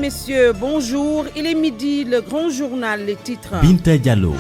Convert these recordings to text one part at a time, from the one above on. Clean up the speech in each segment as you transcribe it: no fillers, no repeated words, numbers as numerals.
messieurs, bonjour. Il est midi, le grand journal, les titres. Binta Diallo.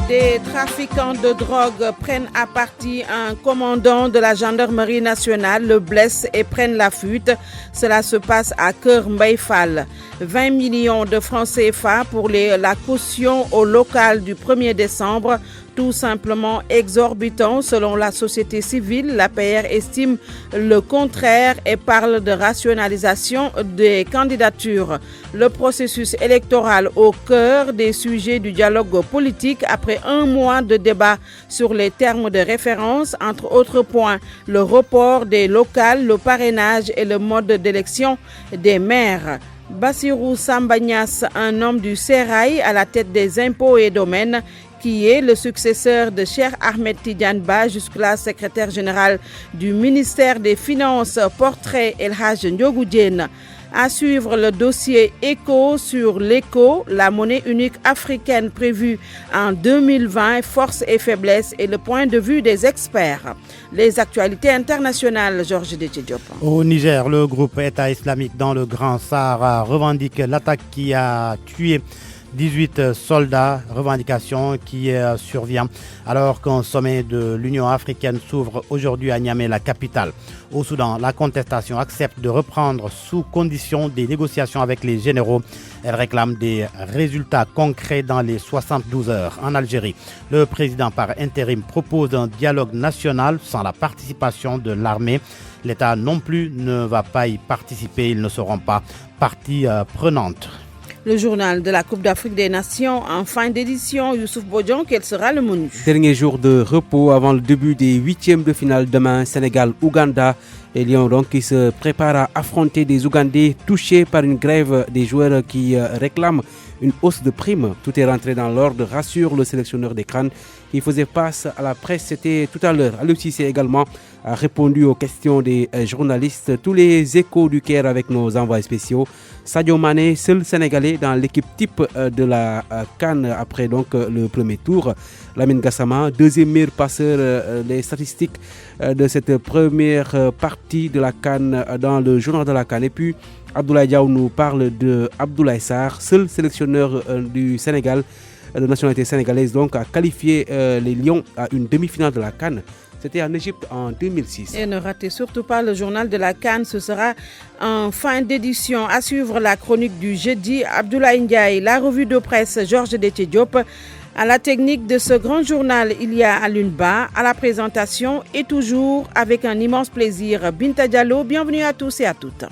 Des trafiquants de drogue prennent à partie un commandant de la gendarmerie nationale, le blessent et prennent la fuite. Cela se passe à Keur Mbaye Fall. 20 millions de francs CFA pour la caution au local du 1er décembre. Tout simplement exorbitant selon la société civile. L'APR estime le contraire et parle de rationalisation des candidatures. Le processus électoral au cœur des sujets du dialogue politique après un mois de débat sur les termes de référence, entre autres points, le report des locales, le parrainage et le mode d'élection des maires. Bassirou Samba Niasse, un homme du Sérail à la tête des impôts et domaines, qui est le successeur de Cheikh Ahmed Tidiane Ba, jusque-là secrétaire général du ministère des Finances, portrait El Hadj Ndiogou Diène. À suivre le dossier ECO sur l'ECO, la monnaie unique africaine prévue en 2020, force et faiblesse et le point de vue des experts. Les actualités internationales, Georges Diop. Au Niger, le groupe État islamique dans le Grand Sahara revendique l'attaque qui a tué 18 soldats, revendication qui survient alors qu'un sommet de l'Union africaine s'ouvre aujourd'hui à Niamey, la capitale. Au Soudan, la contestation accepte de reprendre sous condition des négociations avec les généraux. Elle réclame des résultats concrets dans les 72 heures. En Algérie, le président par intérim propose un dialogue national sans la participation de l'armée. L'État non plus ne va pas y participer, ils ne seront pas partie prenante. Le journal de la Coupe d'Afrique des Nations en fin d'édition. Youssouf Bodian, quel sera le menu? Dernier jour de repos avant le début des huitièmes de finale demain, Sénégal-Ouganda. Les Lions donc qui se préparent à affronter des Ougandais touchés par une grève des joueurs qui réclament une hausse de prime. Tout est rentré dans l'ordre, rassure le sélectionneur des CRAN qui faisait face à la presse. C'était tout à l'heure. Aliou Cissé également a répondu aux questions des journalistes. Tous les échos du Caire avec nos envoyés spéciaux. Sadio Mané, seul Sénégalais dans l'équipe type de la CAN après donc le premier tour. Lamine Gassama, deuxième meilleur passeur. Les statistiques de cette première partie de la CAN dans le journal de la CAN. Et puis Abdoulaye Diaw nous parle de Abdoulaye Sarr, seul sélectionneur du Sénégal de nationalité sénégalaise, donc a qualifié les Lions à une demi-finale de la CAN. C'était en Égypte en 2006. Et ne ratez surtout pas le journal de la CAN, ce sera en fin d'édition. À suivre la chronique du jeudi, Abdoulaye Ndiaye, la revue de presse, Georges Diop. À la technique de ce grand journal, il y a Alioune Ba. À la présentation et toujours avec un immense plaisir, Binta Diallo. Bienvenue à tous et à toutes.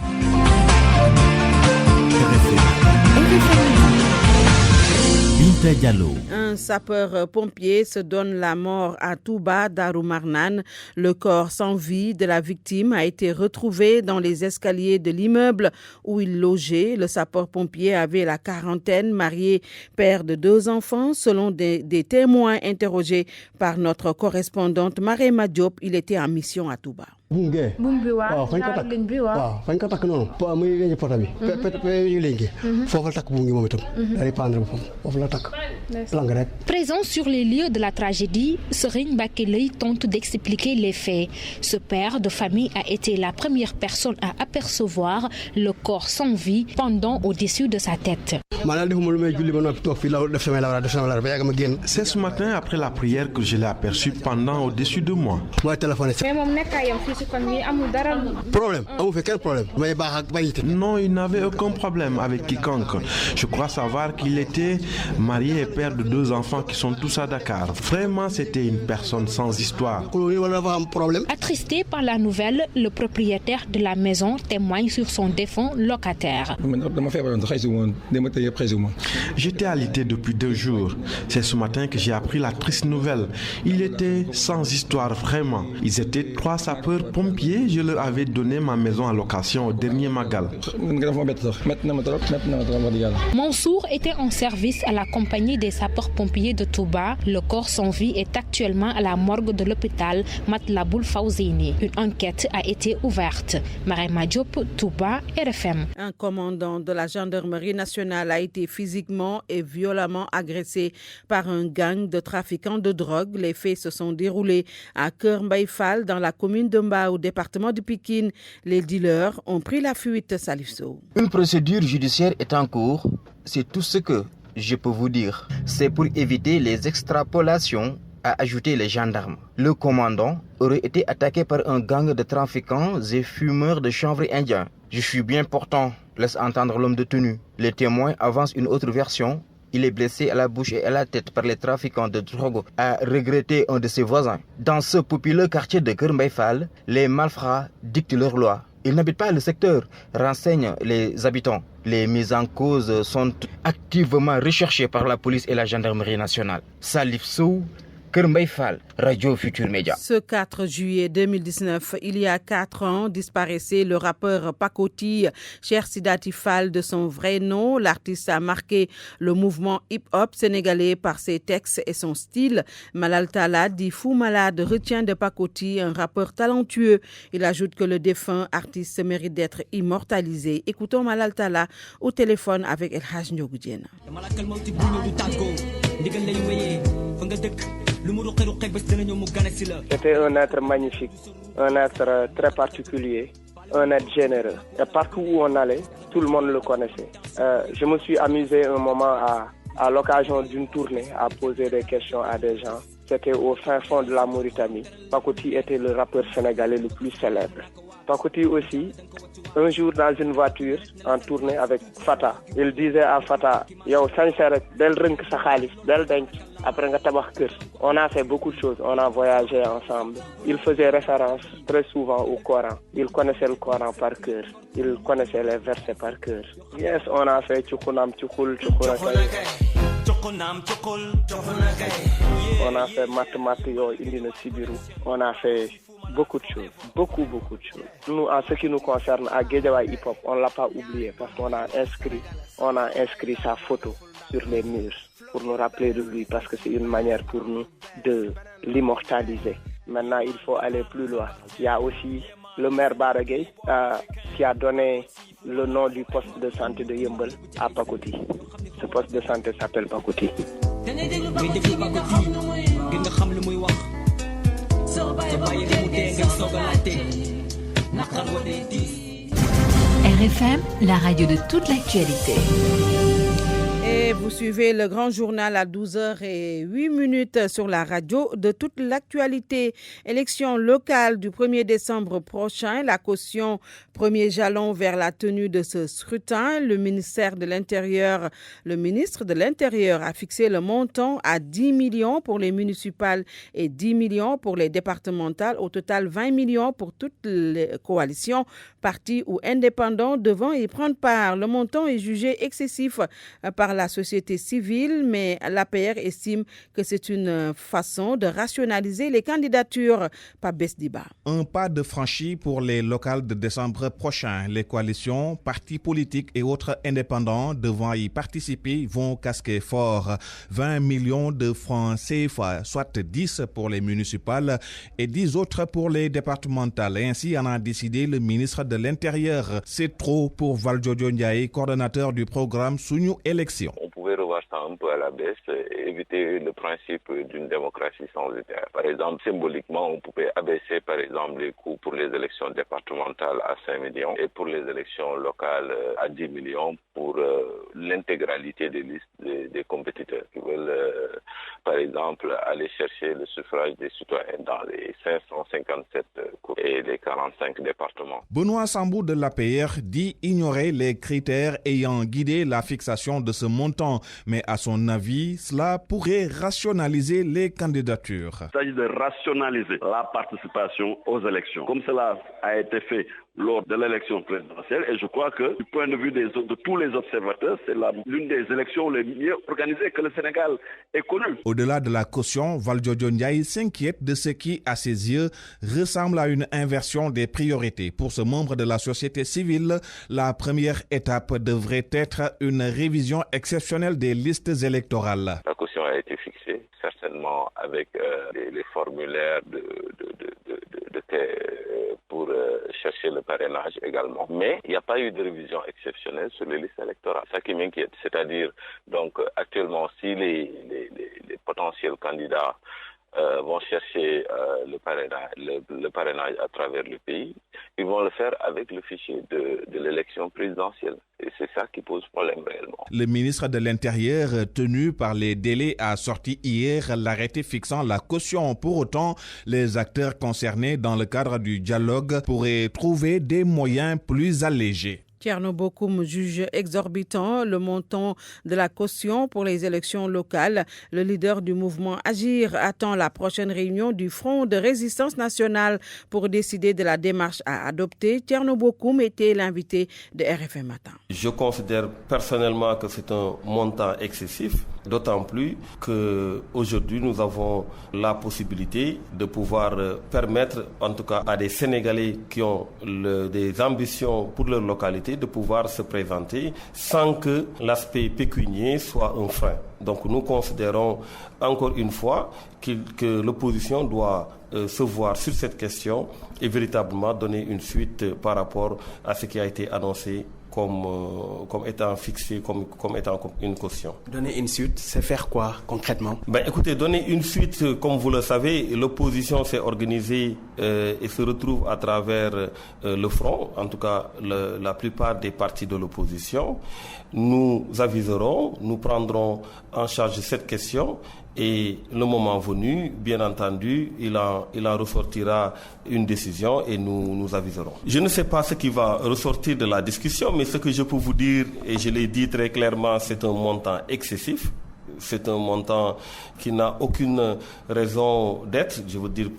Binta Diallo. Un sapeur-pompier se donne la mort à Touba, Darou Marnane. Le corps sans vie de la victime a été retrouvé dans les escaliers de l'immeuble où il logeait. Le sapeur-pompier avait la quarantaine, marié, père de 2 enfants. Selon des témoins interrogés par notre correspondante Marema Diop, il était en mission à Touba. Présent sur les lieux de la tragédie, Serigne Bakeley tente d'expliquer les faits. Ce père de famille a été la première personne à apercevoir le corps sans vie pendant au-dessus de sa tête. C'est ce matin après la prière que je l'ai aperçu pendant au-dessus de moi. Non, il n'avait aucun problème avec quiconque. Je crois savoir qu'il était marié et père de 2 enfants qui sont tous à Dakar. Vraiment, c'était une personne sans histoire. Attristé par la nouvelle, le propriétaire de la maison témoigne sur son défunt locataire. J'étais alité depuis 2 jours. C'est ce matin que j'ai appris la triste nouvelle. Il était sans histoire, vraiment. Ils étaient 3 sapeurs-pompiers. Je leur avais donné ma maison à location au dernier Magal. Mansour était en service à la compagnie des sapeurs-pompiers de Touba. Le corps sans vie est actuellement à la morgue de l'hôpital Matlaboul Fawzeyni. Une enquête a été ouverte. Marema Diop, Touba, RFM. Un commandant de la gendarmerie nationale a été physiquement et violemment agressé par un gang de trafiquants de drogue. Les faits se sont déroulés à Keur Mbaye Fall, dans la commune de Mbao, au département de Pikine. Les dealers ont pris la fuite. Salif Sow. Une procédure judiciaire est en cours. C'est tout ce que je peux vous dire. C'est pour éviter les extrapolations, a ajouté les gendarmes. Le commandant aurait été attaqué par un gang de trafiquants et fumeurs de chanvre indiens. Je suis bien portant, laisse entendre l'homme de tenue. Les témoins avancent une autre version. Il est blessé à la bouche et à la tête par les trafiquants de drogue, a regretté un de ses voisins. Dans ce populeux quartier de Keur Mbaye Fall, les malfrats dictent leurs lois. Ils n'habitent pas le secteur, renseignent les habitants. Les mises en cause sont activement recherchées par la police et la gendarmerie nationale. Salif Sow, Keur Mbaye Fall, Radio Futur Média. Ce 4 juillet 2019, il y a 4 ans, disparaissait le rappeur Pakoti, Cheikh Sidati Fall de son vrai nom. L'artiste a marqué le mouvement hip-hop sénégalais par ses textes et son style. Malal Talla, dit Fou Malade, retient de Pakoti un rappeur talentueux. Il ajoute que le défunt artiste mérite d'être immortalisé. Écoutons Malal Talla au téléphone avec El Hadj Ndiogou Diène. C'était un être magnifique, un être très particulier, un être généreux. Et partout où on allait, tout le monde le connaissait. Je me suis amusé un moment à l'occasion d'une tournée à poser des questions à des gens. C'était au fin fond de la Mauritanie. Pakoti était le rappeur sénégalais le plus célèbre. Pakoti aussi, un jour dans une voiture en tournée avec Fata, il disait à Fata, yo sincère, del rink sa khalis, del denc, après nga tabax kër. On a fait beaucoup de choses, on a voyagé ensemble. Il faisait référence très souvent au Coran. Il connaissait le Coran par cœur. Il connaissait les versets par cœur. Yes, on a fait tchoukounam tchoukoul tchoukounakay. On a fait mathématiques, Indine Sibiru. On a fait beaucoup de choses, beaucoup de choses. Nous, en ce qui nous concerne, à Guédiawaye Hip Hop, on ne l'a pas oublié parce qu'on a inscrit sa photo sur les murs pour nous rappeler de lui, parce que c'est une manière pour nous de l'immortaliser. Maintenant, il faut aller plus loin. Il y a aussi le maire Baragay qui a donné le nom du poste de santé de Yeumbeul à Pakoti. Ce poste de santé s'appelle Pakoti. RFM, la radio de toute l'actualité. Et vous suivez le grand journal à 12h08 sur la radio de toute l'actualité. Élection locale du 1er décembre prochain, la caution, premier jalon vers la tenue de ce scrutin. Le ministre de l'Intérieur a fixé le montant à 10 millions pour les municipales et 10 millions pour les départementales. Au total, 20 millions pour toutes les coalitions, partis ou indépendants devant y prendre part. Le montant est jugé excessif par la société civile, mais l'APR estime que c'est une façon de rationaliser les candidatures. Pabès Diba. Un pas de franchi pour les locales de décembre prochain. Les coalitions, partis politiques et autres indépendants devant y participer vont casquer fort. 20 millions de francs CFA, soit 10 pour les municipales et 10 autres pour les départementales. Ainsi en a décidé le ministre de l'Intérieur. C'est trop pour Valdiodio Ndiaye, coordonnateur du programme Sunu Élection. On pouvait revoir ça un peu à la baisse et éviter le principe d'une démocratie censitaire. Par exemple, symboliquement, on pouvait abaisser, par exemple, les coûts pour les élections départementales à 5 millions et pour les élections locales à 10 millions pour l'intégralité des listes des compétiteurs qui veulent, par exemple, aller chercher le suffrage des citoyens dans les 557 et les 45 départements. Benoît Sambou de l'APR dit ignorer les critères ayant guidé la fixation de ce montant, mais à son avis, cela pourrait rationaliser les candidatures. Il s'agit de rationaliser la participation aux élections, comme cela a été fait lors de l'élection présidentielle, et je crois que du point de vue de tous les observateurs, c'est l'une des élections les mieux organisées que le Sénégal ait connue. Au-delà de la caution, Valdiodio Ndiaye s'inquiète de ce qui, à ses yeux, ressemble à une inversion des priorités. Pour ce membre de la société civile, la première étape devrait être une révision exceptionnelle des listes électorales. La caution a été fixée, certainement avec les formulaires de quai pour chercher le parrainage également. Mais il n'y a pas eu de révision exceptionnelle sur les listes électorales. C'est ça qui m'inquiète. C'est-à-dire, donc, actuellement, si les potentiels candidats vont chercher le parrainage à travers le pays, ils vont le faire avec le fichier de l'élection présidentielle. Et c'est ça qui pose problème réellement. Le ministre de l'Intérieur, tenu par les délais, a sorti hier l'arrêté fixant la caution. Pour autant, les acteurs concernés dans le cadre du dialogue pourraient trouver des moyens plus allégés. Thierno Bokoum juge exorbitant le montant de la caution pour les élections locales. Le leader du mouvement Agir attend la prochaine réunion du Front de résistance nationale pour décider de la démarche à adopter. Thierno Bokoum était l'invité de RFM Matin. Je considère personnellement que c'est un montant excessif, d'autant plus qu'aujourd'hui nous avons la possibilité de pouvoir permettre, en tout cas à des Sénégalais qui ont des ambitions pour leur localité, de pouvoir se présenter sans que l'aspect pécunier soit un frein. Donc nous considérons encore une fois que l'opposition doit se voir sur cette question et véritablement donner une suite par rapport à ce qui a été annoncé comme étant fixé, comme étant une caution. Donner une suite, c'est faire quoi concrètement? Écoutez, donner une suite, comme vous le savez, l'opposition s'est organisée et se retrouve à travers le front, en tout cas la plupart des partis de l'opposition. Nous aviserons, nous prendrons en charge cette question. Et le moment venu, bien entendu, il en ressortira une décision et nous aviserons. Je ne sais pas ce qui va ressortir de la discussion, mais ce que je peux vous dire, et je l'ai dit très clairement, c'est un montant excessif. C'est un montant qui n'a aucune raison d'être. Je veux dire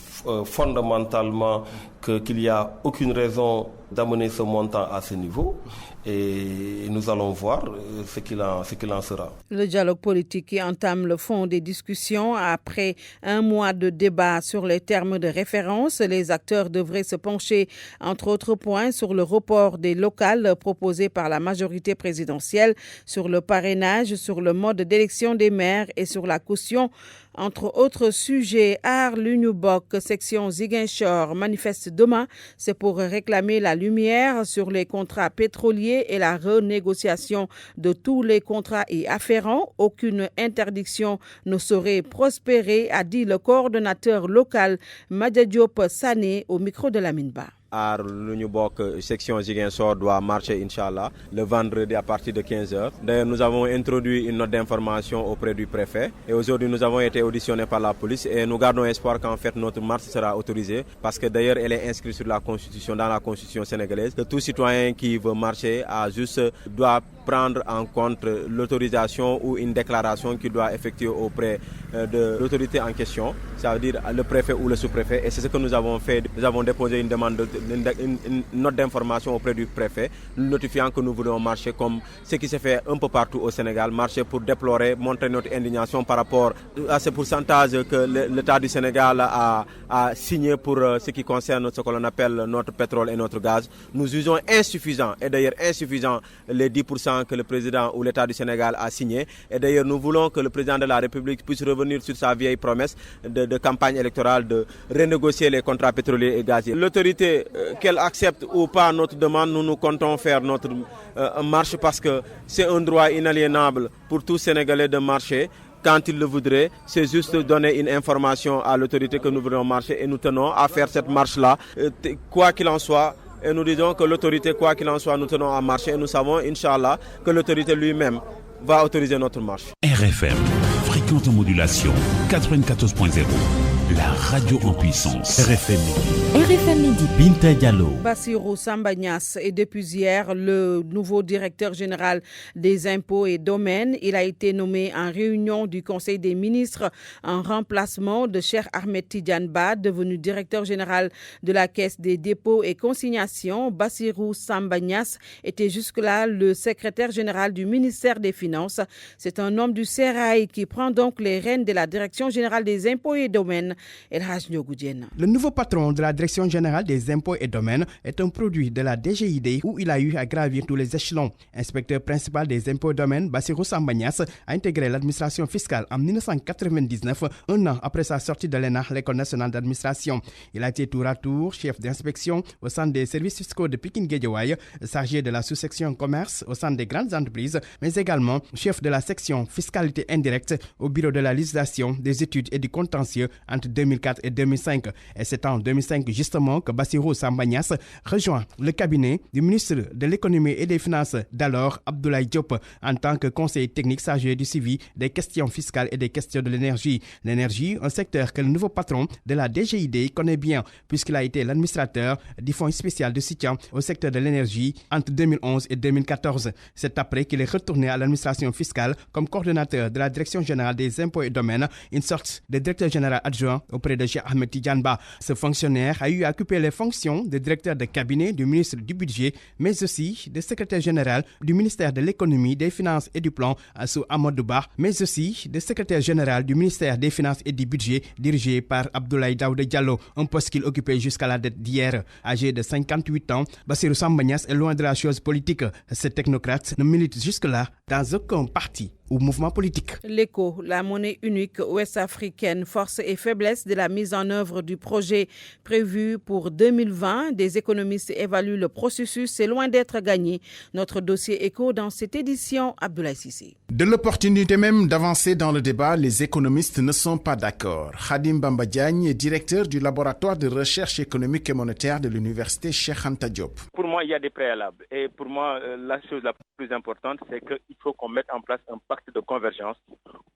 fondamentalement qu'il n'y a aucune raison d'amener ce montant à ce niveau. Et nous allons voir ce qu'il en sera. Le dialogue politique qui entame le fond des discussions après un mois de débat sur les termes de référence. Les acteurs devraient se pencher, entre autres points, sur le report des locales proposées par la majorité présidentielle, sur le parrainage, sur le mode d'élection des maires et sur la caution. Entre autres sujets, Arlunubok, section Ziguinchor, manifeste demain. C'est pour réclamer la lumière sur les contrats pétroliers et la renégociation de tous les contrats y afférents. Aucune interdiction ne saurait prospérer, a dit le coordonnateur local Madja Diop Sané au micro de Lamine Ba. Arlunubok, section Ziguinchor doit marcher, Inch'Allah, le vendredi à partir de 15h. D'ailleurs, nous avons introduit une note d'information auprès du préfet. Et aujourd'hui, nous avons été auditionnés par la police et nous gardons espoir qu'en fait notre marche sera autorisée parce que d'ailleurs, elle est inscrite sur la Constitution, dans la Constitution sénégalaise, que tout citoyen qui veut marcher doit prendre en compte l'autorisation ou une déclaration qu'il doit effectuer auprès de l'autorité en question, ça veut dire le préfet ou le sous-préfet. Et c'est ce que nous avons fait. Nous avons déposé une note d'information auprès du préfet, notifiant que nous voulons marcher comme ce qui se fait un peu partout au Sénégal, marcher pour déplorer, montrer notre indignation par rapport à ce pourcentage que l'État du Sénégal a signé pour ce qui concerne ce que l'on appelle notre pétrole et notre gaz. Nous jugeons insuffisant, et d'ailleurs insuffisant, les 10% que le président ou l'État du Sénégal a signé. Et d'ailleurs, nous voulons que le président de la République puisse revenir sur sa vieille promesse de campagne électorale de renégocier les contrats pétroliers et gaziers. L'autorité, qu'elle accepte ou pas notre demande, nous comptons faire notre marche parce que c'est un droit inaliénable pour tout Sénégalais de marcher. Quand il le voudrait, c'est juste donner une information à l'autorité que nous voulons marcher et nous tenons à faire cette marche-là, quoi qu'il en soit. Et nous disons que l'autorité, quoi qu'il en soit, nous tenons à marcher et nous savons, Inch'Allah, que l'autorité lui-même va autoriser notre marche. RFM, fréquente modulation 94.0, la radio en puissance. RFM Midi. RFM Midi. Binta Diallo. Bassirou Sambagnas est depuis hier le nouveau directeur général des impôts et domaines. Il a été nommé en réunion du Conseil des ministres en remplacement de Cheikh Ahmed Tidiane Ba, devenu directeur général de la Caisse des dépôts et consignations. Bassirou Sambagnas était jusque-là le secrétaire général du ministère des Finances. C'est un homme du Sérail qui prend donc les rênes de la direction générale des impôts et domaines. Le nouveau patron de la direction générale général des impôts et domaines est un produit de la DGID où il a eu à gravir tous les échelons. Inspecteur principal des impôts et domaines, Bassirou Samba Niasse, a intégré l'administration fiscale en 1999, un an après sa sortie de l'ENA, l'École nationale d'administration. Il a été tour à tour chef d'inspection au centre des services fiscaux de Pikine-Guédiawaye, chargé de la sous-section commerce au centre des grandes entreprises, mais également chef de la section fiscalité indirecte au bureau de la législation, des études et du contentieux entre 2004 et 2005. Et c'est en 2005 justement que Bassirou Samba Niasse rejoint le cabinet du ministre de l'économie et des finances d'alors, Abdoulaye Diop, en tant que conseiller technique chargé du suivi des questions fiscales et des questions de l'énergie. L'énergie, un secteur que le nouveau patron de la DGID connaît bien, puisqu'il a été l'administrateur du fonds spécial de soutien au secteur de l'énergie entre 2011 et 2014. C'est après qu'il est retourné à l'administration fiscale comme coordonnateur de la direction générale des impôts et domaines, une sorte de directeur général adjoint auprès de Cheikh Ahmed Tidiane Ba. Ce fonctionnaire a eu à occuper les fonctions de directeur de cabinet du ministre du Budget, mais aussi de secrétaire général du ministère de l'économie, des finances et du plan sous Amadou Ba, mais aussi de secrétaire général du ministère des finances et du budget dirigé par Abdoulaye Daouda Diallo, un poste qu'il occupait jusqu'à la date d'hier. Âgé de 58 ans, Bassirou Samba Niasse est loin de la chose politique. Ce technocrate ne milite jusque-là dans aucun parti ou mouvement politique. L'ECO, la monnaie unique ouest-africaine, force et faiblesse de la mise en œuvre du projet prévu pour 2020. Des économistes évaluent le processus, c'est loin d'être gagné. Notre dossier ECO dans cette édition, Abdoulaye Sissi. De l'opportunité même d'avancer dans le débat, les économistes ne sont pas d'accord. Khadim Bamba Diagne, directeur du laboratoire de recherche économique et monétaire de l'université Cheikh Anta Diop. Pour moi, il y a des préalables. Et pour moi, la chose la plus importante, c'est qu'il faut qu'on mette en place un pacte de convergence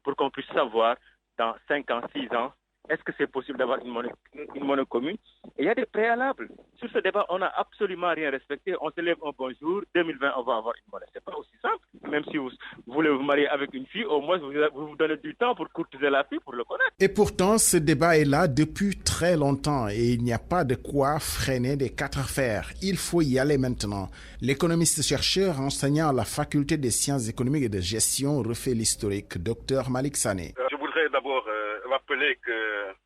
pour qu'on puisse savoir dans 5 ans, 6 ans, est-ce que c'est possible d'avoir une monnaie commune? Et il y a des préalables. Sur ce débat, on n'a absolument rien respecté. On se lève un bon jour, 2020, on va avoir une monnaie. C'est pas aussi simple. Même si vous voulez vous marier avec une fille, au moins vous vous donnez du temps pour courtiser la fille, pour le connaître. Et pourtant, ce débat est là depuis très longtemps et il n'y a pas de quoi freiner des 4 fers. Il faut y aller maintenant. L'économiste chercheur enseignant à la faculté des sciences économiques et de gestion refait l'historique, Dr Malik Sané. Je voudrais d'abord rappeler que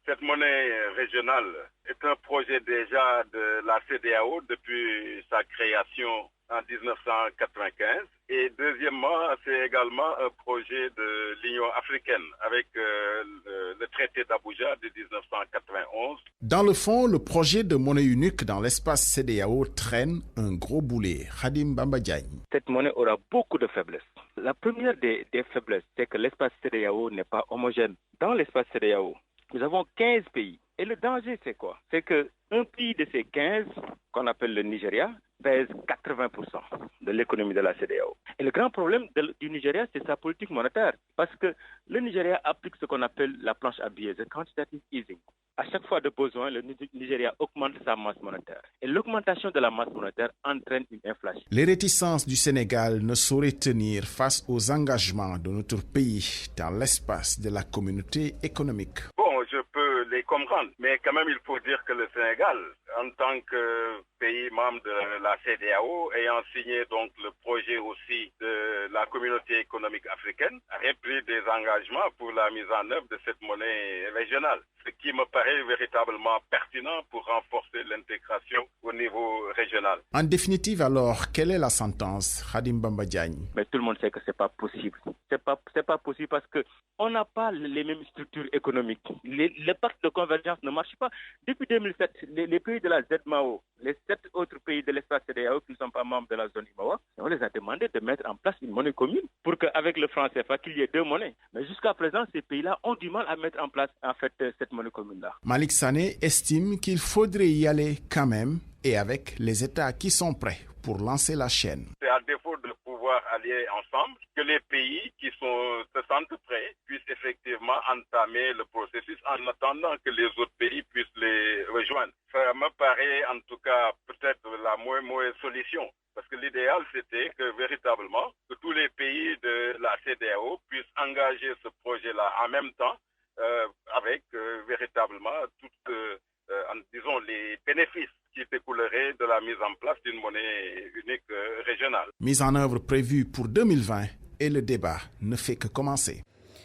cette monnaie régionale est un projet déjà de la CEDEAO depuis sa création en 1995. Et deuxièmement, c'est également un projet de l'Union africaine avec le traité d'Abuja de 1991. Dans le fond, le projet de monnaie unique dans l'espace CEDEAO traîne un gros boulet. Khadim Bamba Diagne. Cette monnaie aura beaucoup de faiblesses. La première des faiblesses, c'est que l'espace CEDEAO n'est pas homogène. Dans l'espace CEDEAO, nous avons 15 pays. Et le danger, c'est quoi? C'est qu'un pays de ces 15, qu'on appelle le Nigeria, pèse 80% de l'économie de la CEDEAO. Et le grand problème du Nigeria, c'est sa politique monétaire. Parce que le Nigeria applique ce qu'on appelle la planche à billets, the quantitative easing. À chaque fois de besoin, le Nigeria augmente sa masse monétaire. Et l'augmentation de la masse monétaire entraîne une inflation. Les réticences du Sénégal ne sauraient tenir face aux engagements de notre pays dans l'espace de la communauté économique. Bon, je peux les comprendre, mais quand même, il faut dire que le Sénégal, en tant que pays membre de la CEDEAO, ayant signé donc le projet aussi de la communauté économique africaine, a pris des engagements pour la mise en œuvre de cette monnaie régionale, ce qui me paraît véritablement pertinent pour renforcer l'intégration au niveau régional. En définitive alors, quelle est la sentence, Khadim Bamba Diagne? Mais tout le monde sait que c'est pas possible. C'est pas possible parce que on n'a pas les mêmes structures économiques. Le pacte de convergence ne marche pas. Depuis 2007, les pays de la ZMAO, les 7 autres pays de l'espace CEDEAO qui ne sont pas membres de la zone IMAWA, on les a demandé de mettre en place une monnaie commune pour qu'avec le franc CFA, qu'il y ait 2 monnaies. Mais jusqu'à présent, ces pays-là ont du mal à mettre en place en fait cette monnaie commune-là. Malik Sané estime qu'il faudrait y aller quand même et avec les États qui sont prêts pour lancer la chaîne. C'est à défaut de pouvoir aller ensemble que les pays qui se sentent prêts puissent effectivement entamer le processus en attendant que les autres pays puissent les rejoindre. Ça me paraît en tout cas peut-être la mauvaise solution. Parce que l'idéal, c'était que véritablement, que tous les pays de la CEDEAO puissent engager ce projet-là en même temps, avec véritablement disons, les bénéfices qui découleraient de la mise en place d'une monnaie unique régionale. Mise en œuvre prévue pour 2020 et le débat ne fait que commencer.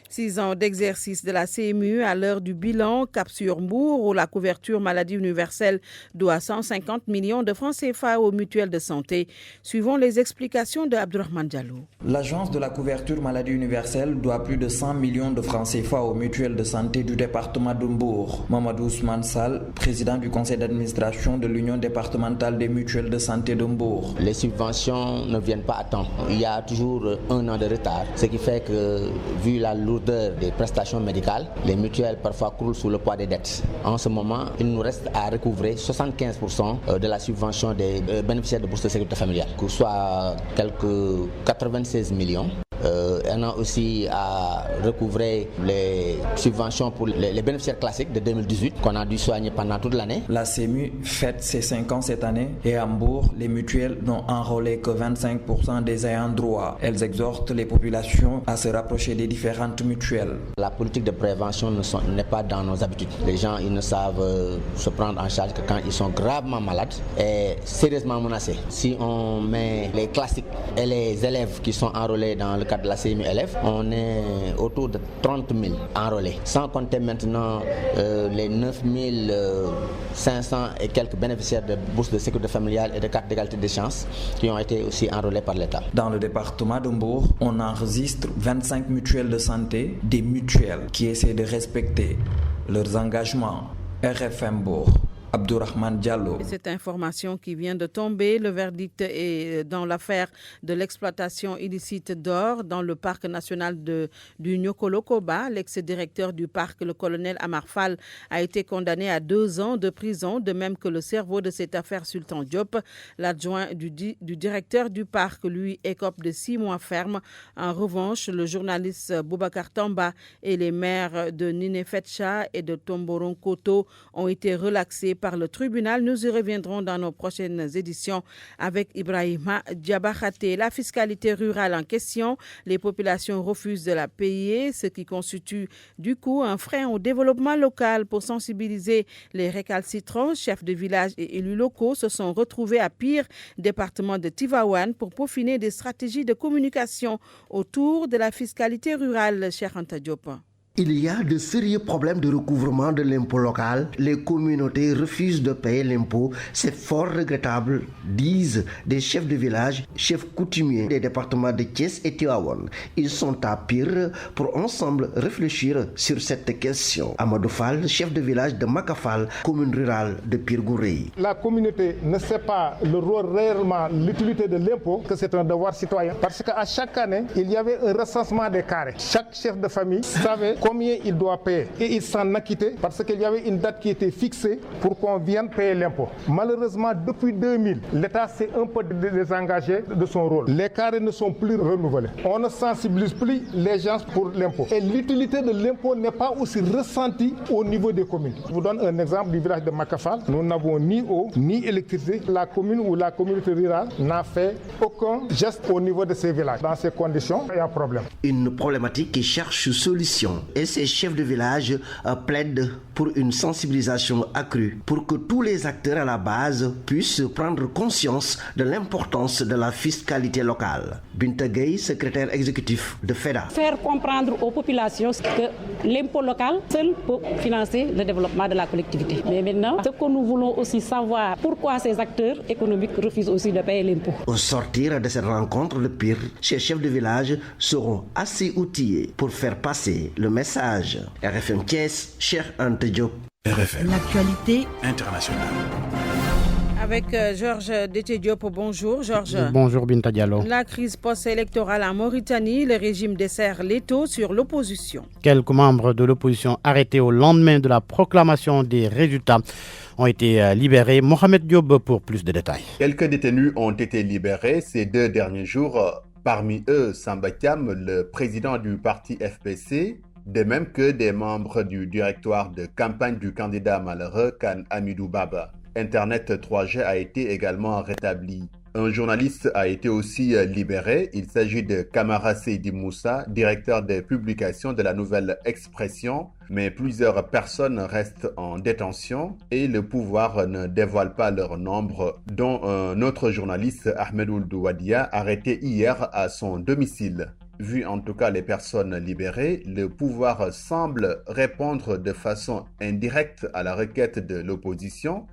6 ans d'exercice de la CMU à l'heure du bilan, cap sur Mbour, où la couverture maladie universelle doit 150 millions de francs CFA aux mutuelles de santé. Suivons les explications de Abdourahmane Diallo. L'agence de la couverture maladie universelle doit plus de 100 millions de francs CFA aux mutuelles de santé du département de Mbour. Mamadou Ousmane Sall, président du conseil d'administration de l'Union départementale des mutuelles de santé de Mbour. Les subventions ne viennent pas à temps. Il y a toujours un an de retard, ce qui fait que, vu la lourdeur des prestations médicales, les mutuelles parfois croulent sous le poids des dettes. En ce moment, il nous reste à recouvrer 75% de la subvention des bénéficiaires de bourse de sécurité familiale, que ce soit quelques 96 millions. On a aussi à recouvrer les subventions pour les bénéficiaires classiques de 2018 qu'on a dû soigner pendant toute l'année. La CMU fête ses 5 ans cette année et à Mbour, les mutuelles n'ont enrôlé que 25% des ayants droit. Elles exhortent les populations à se rapprocher des différentes mutuelles. La politique de prévention n'est pas dans nos habitudes. Les gens ils ne savent se prendre en charge que quand ils sont gravement malades et sérieusement menacés. Si on met les classiques et les élèves qui sont enrôlés dans le cadre de la CMU élèves, on est autour de 30 000 enrôlés. Sans compter maintenant les 9 500 et quelques bénéficiaires de bourses de sécurité familiale et de cartes d'égalité des chances qui ont été aussi enrôlés par l'État. Dans le département de Mbour, on enregistre 25 mutuelles de santé, des mutuelles qui essaient de respecter leurs engagements. RFM Mbour. Abdourahmane Diallo. Et cette information qui vient de tomber, le verdict est dans l'affaire de l'exploitation illicite d'or dans le parc national du Nyokolo-Koba. L'ex-directeur du parc, le colonel Amar Fall, a été condamné à 2 ans de prison, de même que le cerveau de cette affaire, Sultan Diop. L'adjoint du directeur du parc, lui, écope de 6 mois ferme. En revanche, le journaliste Boubacar Tamba et les maires de Ninefetcha et de Tomboron Koto ont été relaxés par le tribunal. Nous y reviendrons dans nos prochaines éditions avec Ibrahima Diabakhate. La fiscalité rurale en question, les populations refusent de la payer, ce qui constitue du coup un frein au développement local. Pour sensibiliser les récalcitrants, chefs de village et élus locaux se sont retrouvés à Pire, département de Tivaouane, pour peaufiner des stratégies de communication autour de la fiscalité rurale. Cheikh Anta Diop. Il y a de sérieux problèmes de recouvrement de l'impôt local. Les communautés refusent de payer l'impôt. C'est fort regrettable, disent des chefs de village, chefs coutumiers des départements de Thiès et Tivaouane. Ils sont à Pire pour ensemble réfléchir sur cette question. Amadou Fall, chef de village de Makafal, commune rurale de Pire-Gouréy. La communauté ne sait pas le rôle réellement, l'utilité de l'impôt, que c'est un devoir citoyen. Parce qu'à chaque année, il y avait un recensement des carrés. Chaque chef de famille savait combien il doit payer et il s'en acquittait parce qu'il y avait une date qui était fixée pour qu'on vienne payer l'impôt. Malheureusement, depuis 2000, l'État s'est un peu désengagé de son rôle. Les carrés ne sont plus renouvelés. On ne sensibilise plus les gens pour l'impôt. Et l'utilité de l'impôt n'est pas aussi ressentie au niveau des communes. Je vous donne un exemple du village de Makafal. Nous n'avons ni eau, ni électricité. La commune ou la communauté rurale n'a fait aucun geste au niveau de ces villages. Dans ces conditions, il y a un problème. Une problématique qui cherche solution. Et ces chefs de village plaident pour une sensibilisation accrue, pour que tous les acteurs à la base puissent prendre conscience de l'importance de la fiscalité locale. Binta Gueye, secrétaire exécutif de FEDA. Faire comprendre aux populations que l'impôt local seul peut financer le développement de la collectivité. Mais maintenant, ce que nous voulons aussi savoir, pourquoi ces acteurs économiques refusent aussi de payer l'impôt. Au sortir de cette rencontre de Pire, ces chefs de village seront assez outillés pour faire passer le message. RFM Thiès, Cheikh Anta Diop. RFM. L'actualité internationale. Avec Georges Déthié Diop. Bonjour Georges. Bonjour Binta Diallo. La crise post-électorale en Mauritanie, le régime desserre l'étau sur l'opposition. Quelques membres de l'opposition arrêtés au lendemain de la proclamation des résultats ont été libérés. Mohamed Diop pour plus de détails. Quelques détenus ont été libérés ces 2 derniers jours. Parmi eux, Samba Thiam, le président du parti FPC, de même que des membres du directoire de campagne du candidat malheureux Khan Amidou Baba. Internet 3G a été également rétabli. Un journaliste a été aussi libéré. Il s'agit de Kamara Seydi Moussa, directeur des publications de la Nouvelle Expression, mais plusieurs personnes restent en détention et le pouvoir ne dévoile pas leur nombre, dont un autre journaliste, Ahmed Ould Wadia, arrêté hier à son domicile. vu en tout cas les personnes libérées, le pouvoir semble répondre de façon indirecte à la requête de l'opposition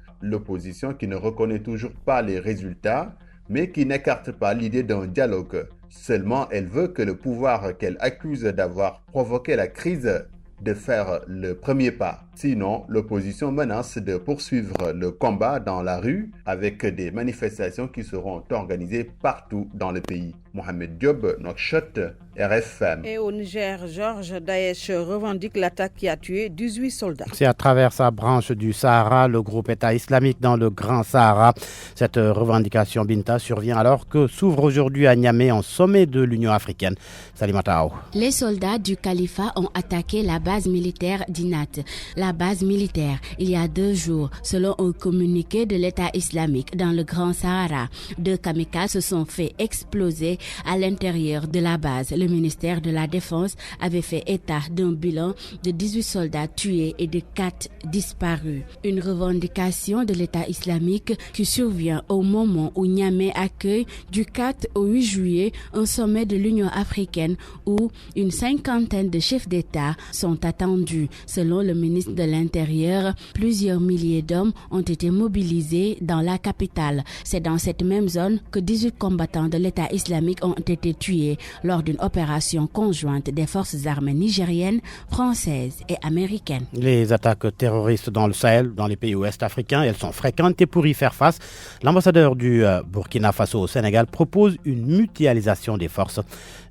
qui ne reconnaît toujours pas les résultats, mais qui n'écarte pas l'idée d'un dialogue. Seulement, elle veut que le pouvoir qu'elle accuse d'avoir provoqué la crise de faire le premier pas. Sinon, l'opposition menace de poursuivre le combat dans la rue avec des manifestations qui seront organisées partout dans le pays. Mohamed Diop, Nouakchott, RFM. Et au Niger, Georges, Daesh revendique l'attaque qui a tué 18 soldats. C'est à travers sa branche du Sahara, le groupe État islamique dans le Grand Sahara. Cette revendication, Binta, survient alors que s'ouvre aujourd'hui à Niamey un sommet de l'Union africaine. Salimata Aou. Les soldats du califat ont attaqué la base militaire d'Inat. La base militaire, il y a 2 jours, selon un communiqué de l'État islamique dans le Grand Sahara. 2 kamikazes se sont fait exploser à l'intérieur de la base. Le ministère de la Défense avait fait état d'un bilan de 18 soldats tués et de 4 disparus. Une revendication de l'État islamique qui survient au moment où Niamey accueille du 4 au 8 juillet un sommet de l'Union africaine où une 50aine de chefs d'État sont attendus. Selon le ministre de l'Intérieur, plusieurs milliers d'hommes ont été mobilisés dans la capitale. C'est dans cette même zone que 18 combattants de l'État islamique ont été tués lors d'une opération conjointe des forces armées nigériennes, françaises et américaines. Les attaques terroristes dans le Sahel, dans les pays ouest africains, elles sont fréquentes et pour y faire face, l'ambassadeur du Burkina Faso au Sénégal propose une mutualisation des forces.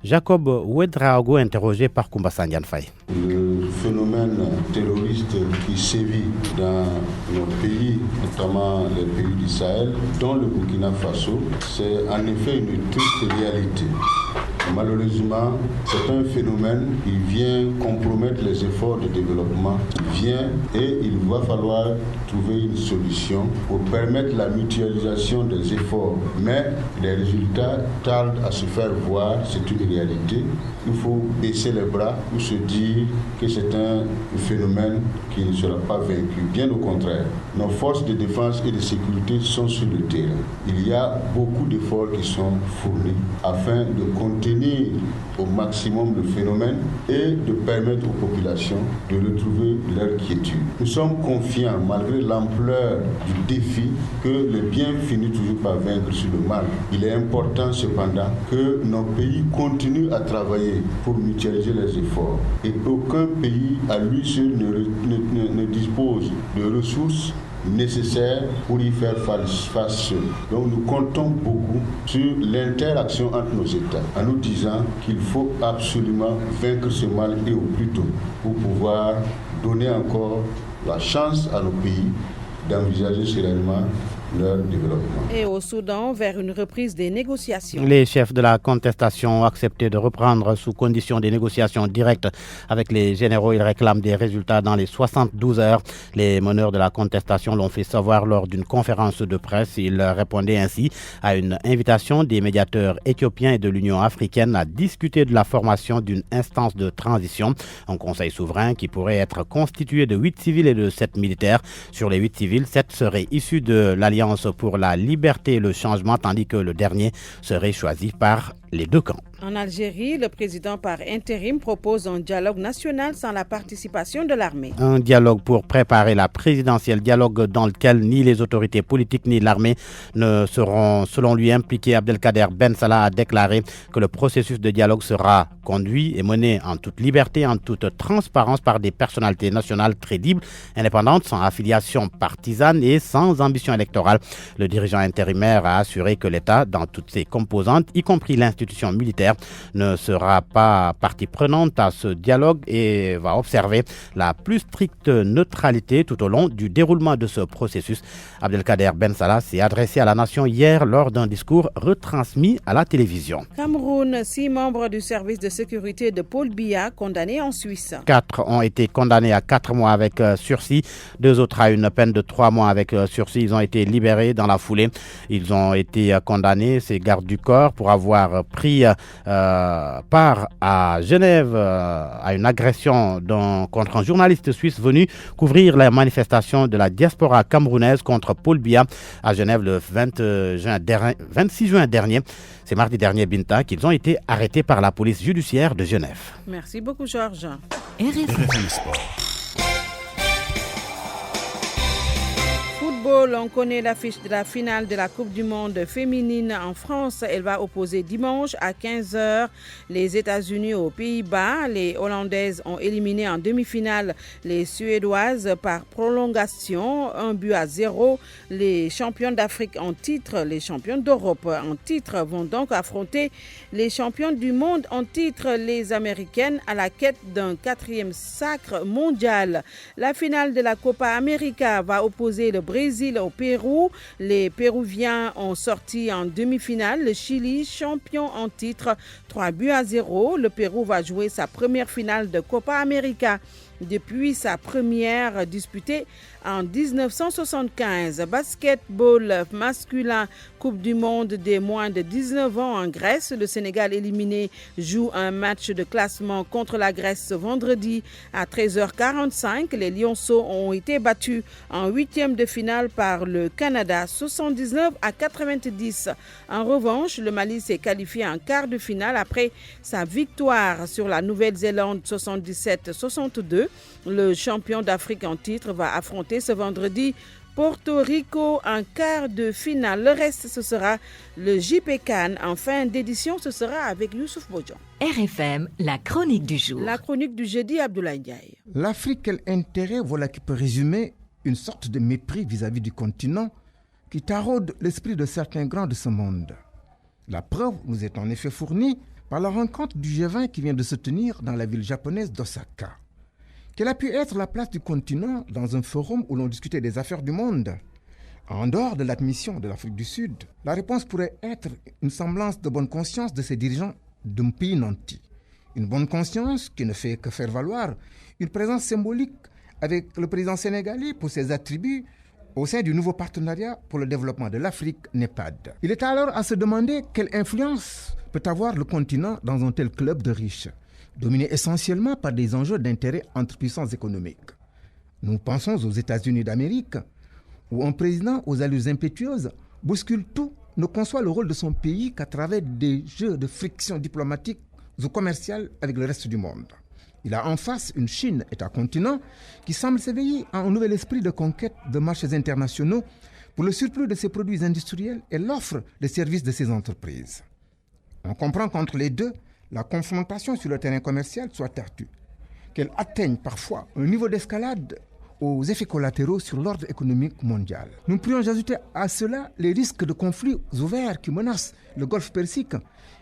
Jacob Ouedraogo, interrogé par Koumba Sandiane Faye. Le phénomène terroriste qui sévit dans nos pays, notamment les pays du Sahel, dont le Burkina Faso, c'est en effet une triste réalité. Malheureusement, c'est un phénomène qui vient compromettre les efforts de développement. Et il va falloir trouver une solution pour permettre la mutualisation des efforts. Mais les résultats tardent à se faire voir, c'est une réalité. Il faut baisser les bras ou se dire que c'est un phénomène qui ne sera pas vaincu. Bien au contraire, nos forces de défense et de sécurité sont sur le terrain. Il y a beaucoup d'efforts qui sont fournis afin de contenir au maximum le phénomène et de permettre aux populations de retrouver leur quiétude. Nous sommes confiants, malgré l'ampleur du défi, que le bien finit toujours par vaincre sur le mal. Il est important cependant que nos pays continuent à travailler pour mutualiser les efforts. Et aucun pays à lui seul ne dispose de ressources nécessaires pour y faire face. Donc nous comptons beaucoup sur l'interaction entre nos États en nous disant qu'il faut absolument vaincre ce mal et au plus tôt pour pouvoir donner encore la chance à nos pays d'envisager sereinement leur développement. Et au Soudan, vers une reprise des négociations. Les chefs de la contestation ont accepté de reprendre sous condition des négociations directes avec les généraux. Ils réclament des résultats dans les 72 heures. Les meneurs de la contestation l'ont fait savoir lors d'une conférence de presse. Ils répondaient ainsi à une invitation des médiateurs éthiopiens et de l'Union africaine à discuter de la formation d'une instance de transition, un conseil souverain qui pourrait être constitué de 8 civils et de 7 militaires. Sur les 8 civils, 7 seraient issus de l'Alliance pour la liberté et le changement, tandis que le dernier serait choisi par les 2 camps. En Algérie, le président par intérim propose un dialogue national sans la participation de l'armée. Un dialogue pour préparer la présidentielle, dialogue dans lequel ni les autorités politiques ni l'armée ne seront, selon lui, impliqués. Abdelkader Ben Salah a déclaré que le processus de dialogue sera conduit et mené en toute liberté, en toute transparence par des personnalités nationales crédibles, indépendantes, sans affiliation partisane et sans ambition électorale. Le dirigeant intérimaire a assuré que l'État, dans toutes ses composantes, y compris l'institution militaire, ne sera pas partie prenante à ce dialogue et va observer la plus stricte neutralité tout au long du déroulement de ce processus. Abdelkader Ben Salah s'est adressé à la nation hier lors d'un discours retransmis à la télévision. Cameroun, 6 membres du service de sécurité de Paul Biya condamnés en Suisse. 4 ont été condamnés à 4 mois avec sursis. 2 autres à une peine de 3 mois avec sursis. Ils ont été libérés dans la foulée. Ils ont été condamnés, ces gardes du corps, pour avoir pris part à Genève à une agression contre un journaliste suisse venu couvrir la manifestation de la diaspora camerounaise contre Paul Biya à Genève le 26 juin dernier. C'est mardi dernier, Binta, qu'ils ont été arrêtés par la police judiciaire de Genève. Merci beaucoup, Georges. RFM Sport. Football, on connaît l'affiche de la finale de la Coupe du Monde féminine en France. Elle va opposer dimanche à 15h les États-Unis aux Pays-Bas. Les Hollandaises ont éliminé en demi-finale les Suédoises par prolongation, 1-0. Les championnes d'Afrique en titre, les championnes d'Europe en titre vont donc affronter les championnes du monde en titre, les Américaines, à la quête d'un 4e sacre mondial. La finale de la Copa América va opposer le Brésil au Pérou. Les Péruviens ont sorti en demi-finale le Chili, champion en titre, 3-0. Le Pérou va jouer sa première finale de Copa América depuis sa première disputée en 1975. Basketball masculin, Coupe du monde des moins de 19 ans en Grèce. Le Sénégal éliminé joue un match de classement contre la Grèce ce vendredi à 13h45. Les Lionceaux ont été battus en 8e de finale par le Canada 79-90. En revanche, le Mali s'est qualifié en quart de finale après sa victoire sur la Nouvelle-Zélande 77-62. Le champion d'Afrique en titre va affronter ce vendredi Porto Rico en quart de finale. Le reste, ce sera le JP Can. En fin d'édition, ce sera avec Youssouf Bodjan. RFM, la chronique du jour. La chronique du jeudi, Abdoulaye Ndiaye. L'Afrique, quel intérêt, voilà qui peut résumer une sorte de mépris vis-à-vis du continent qui taraude l'esprit de certains grands de ce monde. La preuve nous est en effet fournie par la rencontre du G20 qui vient de se tenir dans la ville japonaise d'Osaka. Quelle a pu être la place du continent dans un forum où l'on discutait des affaires du monde? En dehors de l'admission de l'Afrique du Sud, la réponse pourrait être une semblance de bonne conscience de ses dirigeants d'un pays nanti. Une bonne conscience qui ne fait que faire valoir une présence symbolique avec le président sénégalais pour ses attributs au sein du nouveau partenariat pour le développement de l'Afrique, NEPAD. Il est alors à se demander quelle influence peut avoir le continent dans un tel club de riches, dominé essentiellement par des enjeux d'intérêt entre puissances économiques. Nous pensons aux États-Unis d'Amérique, où un président aux allures impétueuses bouscule tout, ne conçoit le rôle de son pays qu'à travers des jeux de friction diplomatique ou commerciale avec le reste du monde. Il a en face une Chine, État-continent, qui semble s'éveiller à un nouvel esprit de conquête de marchés internationaux pour le surplus de ses produits industriels et l'offre de services de ses entreprises. On comprend qu'entre les deux, la confrontation sur le terrain commercial soit tartue, qu'elle atteigne parfois un niveau d'escalade aux effets collatéraux sur l'ordre économique mondial. Nous pourrions ajouter à cela les risques de conflits ouverts qui menacent le Golfe Persique,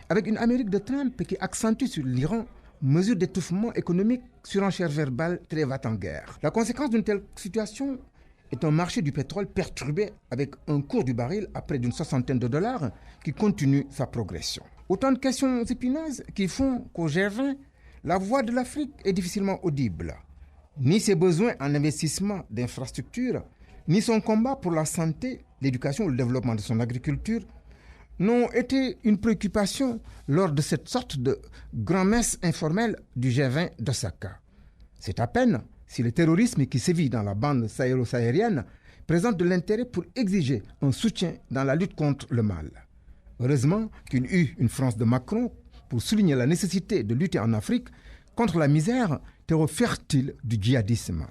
avec une Amérique de Trump qui accentue sur l'Iran mesures d'étouffement économique, surenchère verbale, trêve en guerre. La conséquence d'une telle situation est un marché du pétrole perturbé avec un cours du baril à près d'une $60 qui continue sa progression. Autant de questions épineuses qui font qu'au G20, la voix de l'Afrique est difficilement audible. Ni ses besoins en investissement d'infrastructures, ni son combat pour la santé, l'éducation ou le développement de son agriculture n'ont été une préoccupation lors de cette sorte de grand-messe informelle du G20 d'Osaka. C'est à peine si le terrorisme qui sévit dans la bande sahélo-saharienne présente de l'intérêt pour exiger un soutien dans la lutte contre le mal. Heureusement qu'il y eut une France de Macron pour souligner la nécessité de lutter en Afrique contre la misère, terreau fertile du djihadisme.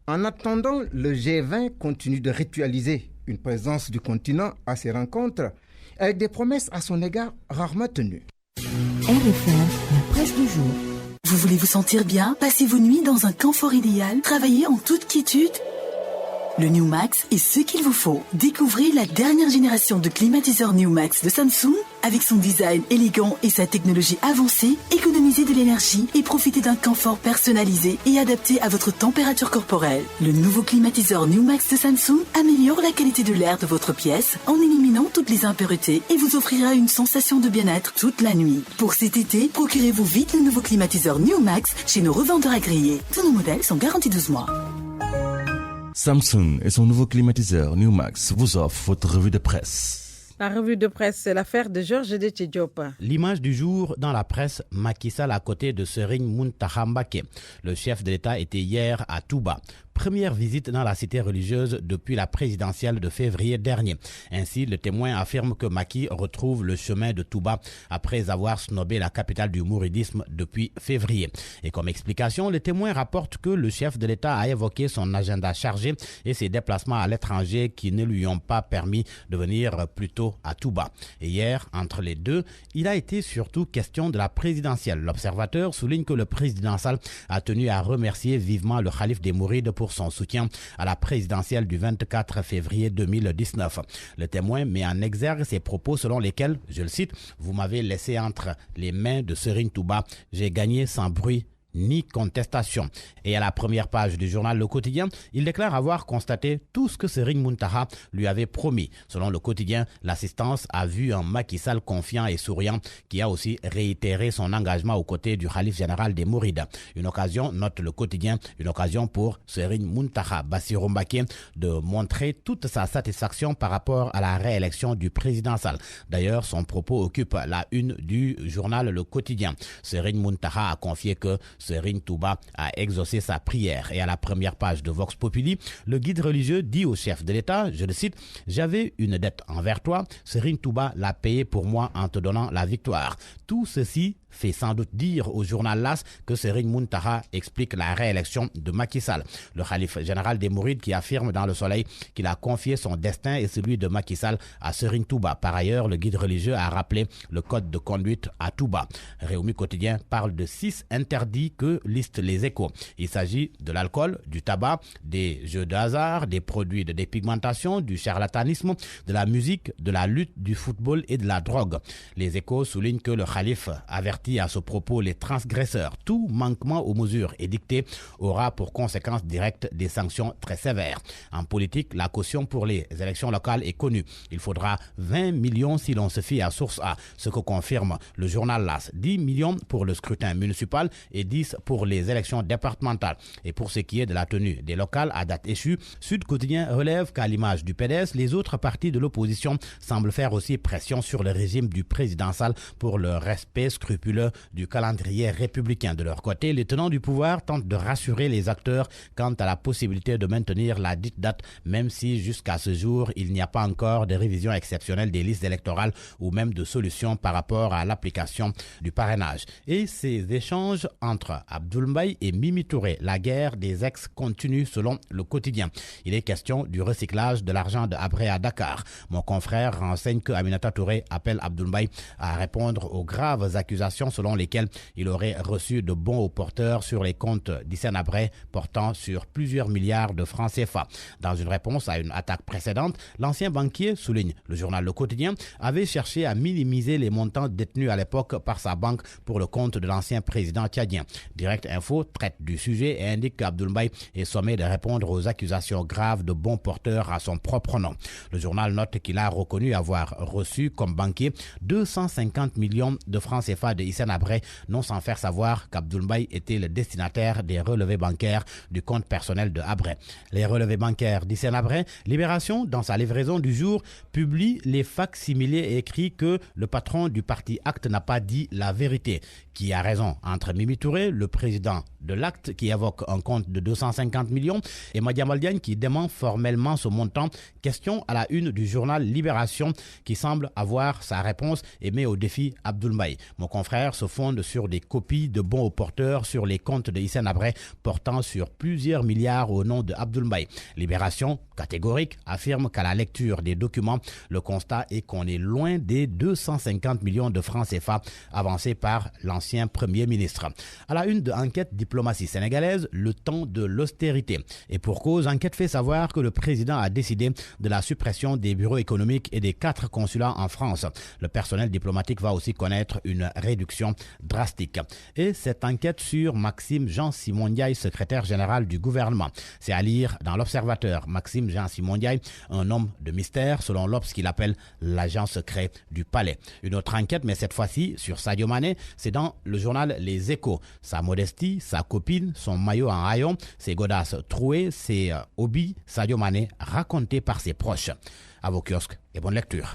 En attendant, le G20 continue de ritualiser une présence du continent à ses rencontres avec des promesses à son égard rarement tenues. RFM, la presse du jour. Vous voulez vous sentir bien? Passez vos nuits dans un confort idéal? Travaillez en toute quiétude? Le New Max est ce qu'il vous faut. Découvrez la dernière génération de climatiseurs New Max de Samsung. Avec son design élégant et sa technologie avancée, économisez de l'énergie et profitez d'un confort personnalisé et adapté à votre température corporelle. Le nouveau climatiseur New Max de Samsung améliore la qualité de l'air de votre pièce en éliminant toutes les impuretés et vous offrira une sensation de bien-être toute la nuit. Pour cet été, procurez-vous vite le nouveau climatiseur New Max chez nos revendeurs agréés. Tous nos modèles sont garantis 12 mois. Samsung et son nouveau climatiseur New Max vous offrent votre revue de presse. La revue de presse, c'est l'affaire de Georges Déthié Diop. L'image du jour dans la presse, Macky Sall à côté de Serigne Mountakha Mbacké. Le chef de l'État était hier à Touba. Première visite dans la cité religieuse depuis la présidentielle de février dernier. Ainsi, le Témoin affirme que Macky retrouve le chemin de Touba après avoir snobé la capitale du mouridisme depuis février. Et comme explication, le Témoin rapporte que le chef de l'État a évoqué son agenda chargé et ses déplacements à l'étranger qui ne lui ont pas permis de venir plus tôt à Touba. Et hier, entre les deux, il a été surtout question de la présidentielle. L'Observateur souligne que le président Sall a tenu à remercier vivement le khalife des Mourides pour son soutien à la présidentielle du 24 février 2019. Le Témoin met en exergue ses propos selon lesquels, je le cite, « Vous m'avez laissé entre les mains de Serigne Touba, j'ai gagné sans bruit ni contestation ». Et à la première page du journal Le Quotidien, il déclare avoir constaté tout ce que Serigne Mountakha lui avait promis. Selon Le Quotidien, l'assistance a vu un Macky Sall confiant et souriant qui a aussi réitéré son engagement aux côtés du khalife général des Mourides. Une occasion, note Le Quotidien, une occasion pour Serigne Mountakha Bassirou Mbacké de montrer toute sa satisfaction par rapport à la réélection du président Sall. D'ailleurs, son propos occupe la une du journal Le Quotidien. Serigne Mountakha a confié que Serigne Touba a exaucé sa prière. Et à la première page de Vox Populi, le guide religieux dit au chef de l'État, je le cite, « J'avais une dette envers toi, Serigne Touba l'a payée pour moi en te donnant la victoire. » Tout ceci fait sans doute dire au journal LAS que Serigne Mountakha explique la réélection de Macky Sall. Le khalife général des Mourides qui affirme dans Le Soleil qu'il a confié son destin et celui de Macky Sall à Serigne Touba. Par ailleurs, le guide religieux a rappelé le code de conduite à Touba. Réumi Quotidien parle de 6 interdits que listent les Échos. Il s'agit de l'alcool, du tabac, des jeux de hasard, des produits de dépigmentation, du charlatanisme, de la musique, de la lutte, du football et de la drogue. Les Échos soulignent que le khalife avertit à ce propos les transgresseurs. Tout manquement aux mesures édictées aura pour conséquence directe des sanctions très sévères. En politique, la caution pour les élections locales est connue. Il faudra 20 millions si l'on se fie à Source A, ce que confirme le journal LAS. 10 millions pour le scrutin municipal et 10 pour les élections départementales. Et pour ce qui est de la tenue des locales à date échue, Sud Quotidien relève qu'à l'image du PDS, les autres partis de l'opposition semblent faire aussi pression sur le régime du président Sall pour le respect scrupuleux du calendrier républicain. De leur côté, les tenants du pouvoir tentent de rassurer les acteurs quant à la possibilité de maintenir la dite date, même si jusqu'à ce jour, il n'y a pas encore de révision exceptionnelle des listes électorales ou même de solutions par rapport à l'application du parrainage. Et ces échanges entre Abdoul Mbaye et Mimi Touré, la guerre des ex continue selon Le Quotidien. Il est question du recyclage de l'argent de Habré à Dakar. Mon confrère renseigne que Aminata Touré appelle Abdoul Mbaye à répondre aux graves accusations selon lesquelles il aurait reçu de bons aux porteurs sur les comptes d'Hissène Habré portant sur plusieurs milliards de francs CFA. Dans une réponse à une attaque précédente, l'ancien banquier, souligne le journal Le Quotidien, avait cherché à minimiser les montants détenus à l'époque par sa banque pour le compte de l'ancien président tchadien. Direct Info traite du sujet et indique qu'Abdoul Mbaye est sommé de répondre aux accusations graves de bons porteurs à son propre nom. Le journal note qu'il a reconnu avoir reçu comme banquier 250 millions de francs CFA de Hissène Habré, non sans faire savoir qu'Abdoul Mbaye était le destinataire des relevés bancaires du compte personnel de Habré. Les relevés bancaires d'Hissène Habré, Libération, dans sa livraison du jour, publie les fac-similés et écrit que le patron du parti Acte n'a pas dit la vérité. Qui a raison entre Mimi Touré, le président de l'Acte, qui évoque un compte de 250 millions, et Madiambal Diagne qui dément formellement ce montant? Question à la une du journal Libération qui semble avoir sa réponse et met au défi Abdoul Mbaye. Mon confrère se fonde sur des copies de bons aux porteurs sur les comptes de Hissène Habré portant sur plusieurs milliards au nom de Abdoul Mbaye. Libération, catégorique, affirme qu'à la lecture des documents, le constat est qu'on est loin des 250 millions de francs CFA avancés par l'ancien Premier ministre. À la une de Enquête diplomatie sénégalaise, le temps de l'austérité. Et pour cause, Enquête fait savoir que le président a décidé de la suppression des bureaux économiques et des 4 consulats en France. Le personnel diplomatique va aussi connaître une réduction drastique. Et cette enquête sur Maxime Jean-Simon Ndiaye, secrétaire général du gouvernement. C'est à lire dans l'Observateur. Maxime Jean-Simon Ndiaye, un homme de mystère, selon l'Obs qu'il appelle l'agent secret du palais. Une autre enquête, mais cette fois-ci sur Sadio Mané, c'est dans le journal Les Échos. Sa modestie, sa copine, son maillot en haillons, ses godasses trouées, ses hobbies, Sadio Mané raconté par ses proches. À vos kiosques et bonne lecture.